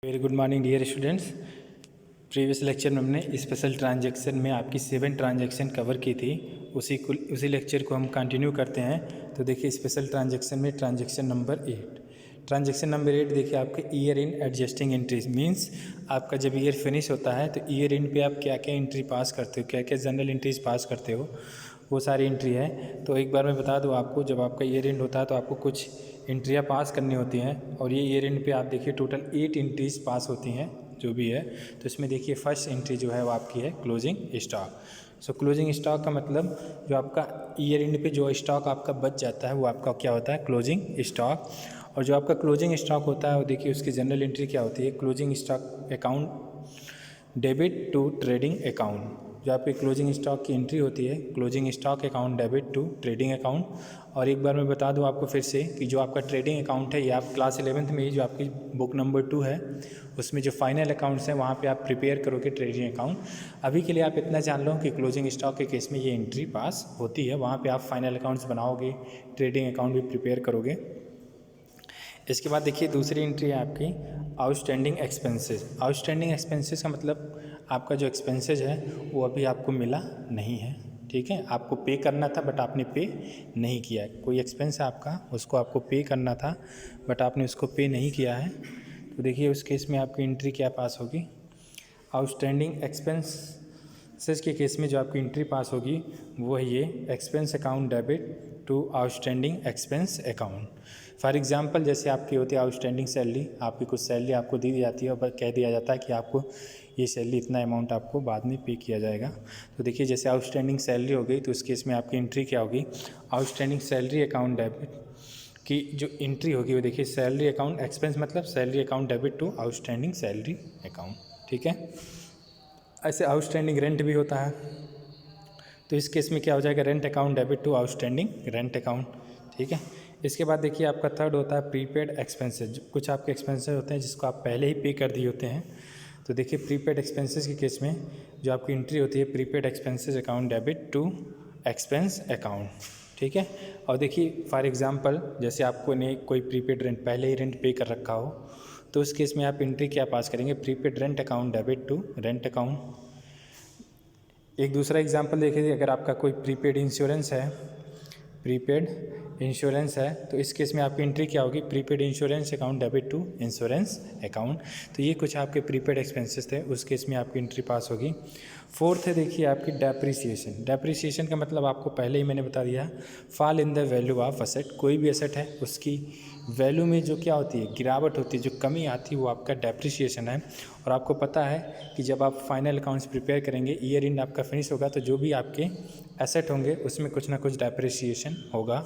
Very good morning dear students. Previous lecture में हमने special transaction में आपकी 7 ट्रांजैक्शन कवर की थी। उसी लेक्चर को हम कंटिन्यू करते हैं। तो देखिए स्पेशल ट्रांजैक्शन में ट्रांजैक्शन नंबर 8। ट्रांजैक्शन नंबर 8 देखिए आपके year end adjusting entries means आपका जब ईयर फिनिश होता है तो ईयर इन पे आप क्या क्या एंट्री पास करते हो, क्या क्या जनरल एंट्रीज पास करते हो, वो सारी एंट्री है। तो एक बार मैं बता दूं आपको, जब आपका ईयर एंड होता है तो आपको कुछ एंट्रियाँ पास करनी होती हैं और ये ईयर एंड पे आप देखिए टोटल 8 एंट्रीज पास होती हैं जो भी है। तो इसमें देखिए फर्स्ट एंट्री जो है वो आपकी है क्लोजिंग स्टॉक। सो क्लोजिंग स्टॉक का मतलब जो आपका ईयर एंड पे जो स्टॉक आपका बच जाता है वो आपका क्या होता है, क्लोजिंग स्टॉक। और जो आपका क्लोजिंग स्टॉक होता है वो देखिए उसकी जनरल एंट्री क्या होती है, closing stock account debit to trading account. जो आपकी क्लोजिंग स्टॉक की एंट्री होती है closing stock account debit to trading account. और एक बार मैं बता दूं आपको फिर से कि जो आपका ट्रेडिंग अकाउंट है ये आप क्लास 11th में ही जो आपकी बुक नंबर 2 है उसमें जो फाइनल अकाउंट्स हैं वहाँ पे आप प्रिपेयर करोगे ट्रेडिंग अकाउंट। अभी के लिए आप इतना जान लो कि क्लोजिंग स्टॉक के केस में ये एंट्री पास होती है, वहाँ पर आप फाइनल अकाउंट्स बनाओगे, ट्रेडिंग अकाउंट भी प्रिपेयर करोगे। इसके बाद देखिए दूसरी एंट्री है आपकी आउटस्टैंडिंग एक्सपेंसेस। आउटस्टैंडिंग एक्सपेंसेस का मतलब आपका जो एक्सपेंसेस है वो अभी आपको मिला नहीं है, ठीक है। आपको पे करना था बट आपने पे नहीं किया है। कोई एक्सपेंस है आपका, उसको आपको पे करना था बट आपने उसको पे नहीं किया है। तो देखिए उस केस में आपकी एंट्री क्या पास होगी, आउटस्टैंडिंग एक्सपेंसेस के केस में जो आपकी एंट्री पास होगी वो है ये expense account debit to outstanding expense account. For example जैसे आपकी होती है आउटस्टैंडिंग सैलरी, आपकी कुछ सैलरी आपको दी जाती है और कह दिया जाता है कि आपको ये सैलरी इतना अमाउंट आपको बाद में पे किया जाएगा। तो देखिए जैसे आउटस्टैंडिंग सैलरी हो गई तो उस केस में आपकी एंट्री क्या होगी, आउटस्टैंडिंग सैलरी अकाउंट डेबिट की जो एंट्री होगी वो देखिए सैलरी अकाउंट एक्सपेंस मतलब salary account debit to outstanding salary account, ठीक है। ऐसे आउटस्टैंडिंग रेंट भी होता है तो इस केस में क्या हो जाएगा, rent account debit to outstanding rent account, ठीक है। इसके बाद देखिए आपका थर्ड होता है प्रीपेड एक्सपेंसेस। कुछ आपके एक्सपेंसेस होते हैं जिसको आप पहले ही पे कर दिए होते हैं। तो देखिए प्रीपेड एक्सपेंसेस के केस में जो आपकी एंट्री होती है prepaid expenses account debit to expense account, ठीक है। और देखिए फॉर एग्जांपल जैसे आपको ने कोई प्रीपेड रेंट पहले ही रेंट पे कर रखा हो तो उस केस में आप एंट्री क्या पास करेंगे, prepaid rent account debit to rent account. एक दूसरा एग्जांपल देखिए, अगर आपका कोई प्रीपेड इंश्योरेंस है, प्रीपेड इंश्योरेंस है तो इस केस में आपकी एंट्री क्या होगी, prepaid insurance account debit to insurance account. तो ये कुछ आपके प्रीपेड एक्सपेंसेस थे, उस केस में आपकी एंट्री पास होगी। फोर्थ है देखिए आपकी डेप्रिसिएशन। डेप्रिसिएशन का मतलब आपको पहले ही मैंने बता दिया, fall in the value of asset. कोई भी असेट है उसकी वैल्यू में जो क्या होती है, गिरावट होती है, जो कमी आती है वो आपका डेप्रिसिएशन है। और आपको पता है कि जब आप फाइनल अकाउंट्स प्रिपेयर करेंगे, ईयर एंड आपका फिनिश होगा तो जो भी आपके एसेट होंगे उसमें कुछ ना कुछ डेप्रिसिएशन होगा।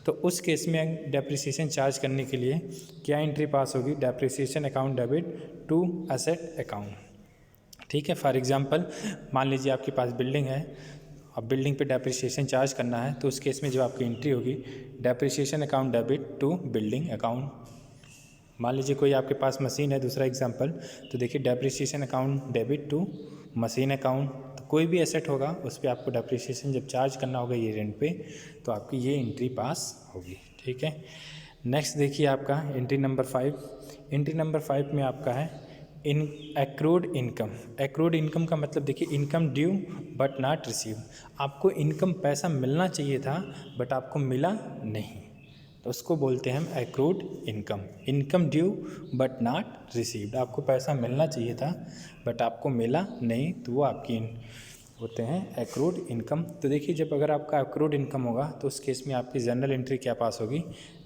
तो उस केस में डेप्रिसिएशन चार्ज करने के लिए क्या एंट्री पास होगी, depreciation account debit to asset account, ठीक है। फॉर एग्जांपल मान लीजिए आपके पास बिल्डिंग है, अब बिल्डिंग पे डेप्रिसिएशन चार्ज करना है तो उस केस में जो आपकी एंट्री होगी depreciation account debit to building account. मान लीजिए कोई आपके पास मशीन है, दूसरा एग्जांपल, तो देखिए depreciation account debit to machine account. तो कोई भी एसेट होगा उस पर आपको डेप्रिसिएशन जब चार्ज करना होगा ये रेंट पे तो आपकी ये एंट्री पास होगी, ठीक है। नेक्स्ट देखिए आपका एंट्री नंबर 5। एंट्री नंबर 5 में आपका है इन एक्रूड इनकम। एक्रूड इनकम का मतलब देखिए income due but not receive. आपको इनकम पैसा मिलना चाहिए था बट आपको मिला नहीं, तो उसको बोलते हैं हम accrued income. Income due but not received, आपको पैसा मिलना चाहिए था बट आपको मिला नहीं तो वो आपकी होते हैं एक्रूड इनकम। तो देखिए जब अगर आपका एक्रूड इनकम होगा तो उस केस में आपकी जनरल एंट्री क्या पास होगी,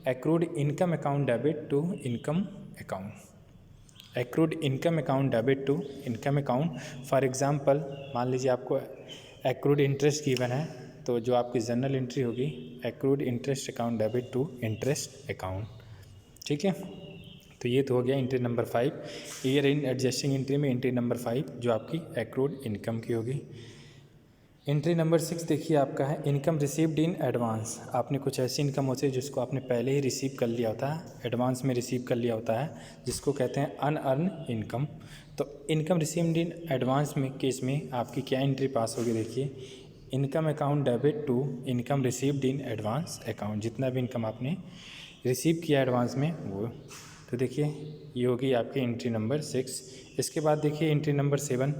accrued income account debit to income account. Accrued income account debit to income account. For example मान लीजिए आपको एक्रूड इंटरेस्ट गिवन है तो जो आपकी जनरल एंट्री होगी accrued interest account debit to interest account, ठीक है। तो ये तो हो गया entry number 5। Year end adjusting entry में एंट्री नंबर 5 जो आपकी एक्रूड इनकम की होगी। एंट्री नंबर 6 देखिए आपका है इनकम रिसीव्ड इन एडवांस। आपने कुछ ऐसी इनकम होती है जिसको आपने पहले ही रिसीव कर लिया होता है, एडवांस में रिसीव कर लिया होता है, जिसको कहते हैं अनअर्न इनकम। तो इनकम रिसीव्ड इन एडवांस में केस में आपकी क्या एंट्री पास होगी, देखिए income account debit to income received in advance account. जितना भी इनकम आपने रिसीव किया एडवांस में वो, तो देखिए ये होगी आपकी एंट्री नंबर 6। इसके बाद देखिए entry number 7,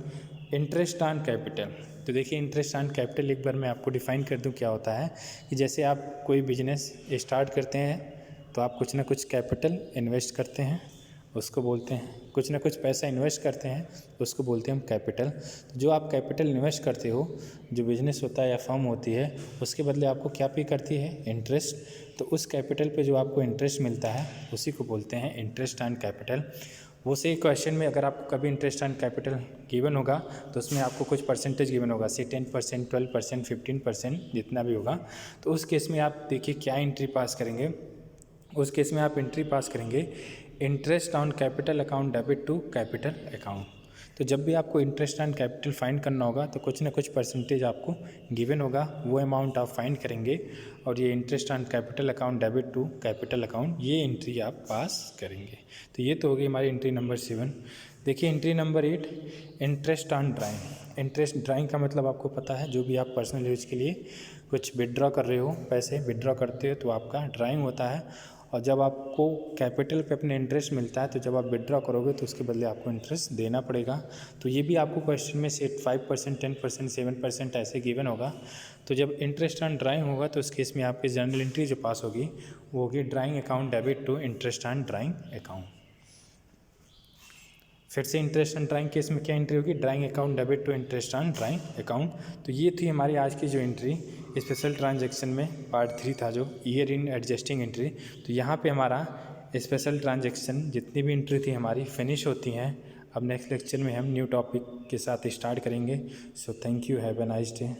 interest on capital. तो देखिए इंटरेस्ट ऑन कैपिटल एक बार मैं आपको डिफ़ाइन कर दूं क्या होता है कि जैसे आप कोई बिजनेस स्टार्ट करते हैं तो आप कुछ ना कुछ कैपिटल इन्वेस्ट करते हैं, उसको बोलते हैं, कुछ ना कुछ पैसा इन्वेस्ट करते हैं, उसको बोलते हैं हम कैपिटल। तो जो आप कैपिटल इन्वेस्ट करते हो, जो बिज़नेस होता है या फर्म होती है, उसके बदले आपको क्या पे करती है, इंटरेस्ट। तो उस कैपिटल पे जो आपको इंटरेस्ट मिलता है उसी को बोलते हैं इंटरेस्ट ऑन कैपिटल। वो से क्वेश्चन में अगर आपको कभी इंटरेस्ट ऑन कैपिटल गिवन होगा तो उसमें आपको कुछ परसेंटेज गिवन होगा, से 10%, 12%, 15%, जितना भी होगा। तो उस केस में आप देखिए क्या एंट्री पास करेंगे। उस केस में आप एंट्री पास करेंगे interest on capital account debit to capital account. तो जब भी आपको इंटरेस्ट ऑन कैपिटल फाइंड करना होगा तो कुछ ना कुछ परसेंटेज आपको गिवन होगा, वो अमाउंट आप फाइंड करेंगे और ये interest on capital account debit to capital account, ये एंट्री आप पास करेंगे। तो ये तो होगी हमारी एंट्री नंबर 7। देखिए entry number 8, interest on drawing. Interest drawing का मतलब आपको पता है, जो भी आप पर्सनल यूज के लिए कुछ विड्रॉ कर रहे हो, पैसे विड्रॉ करते हो तो आपका ड्राइंग होता है। और जब आपको कैपिटल पे अपने इंटरेस्ट मिलता है तो जब आप विड्रॉ करोगे तो उसके बदले आपको इंटरेस्ट देना पड़ेगा। तो ये भी आपको क्वेश्चन में से 5%, 10%, 7% ऐसे गिवन होगा। तो जब इंटरेस्ट ऑन ड्राइंग होगा तो उस केस में आपकी जनरल एंट्री जो पास होगी वो होगी drawing account debit to interest on drawing account. फिर से इंटरेस्ट ऑन ड्राइंग केस में क्या एंट्री होगी, drawing account debit to interest on drawing account. तो ये थी हमारी आज की जो एंट्री स्पेशल ट्रांजैक्शन में पार्ट 3 था, जो ईयर इन एडजस्टिंग एंट्री। तो यहाँ पे हमारा स्पेशल ट्रांजैक्शन जितनी भी एंट्री थी हमारी फिनिश होती हैं। अब नेक्स्ट लेक्चर में हम न्यू टॉपिक के साथ स्टार्ट करेंगे। So thank you, have a nice day.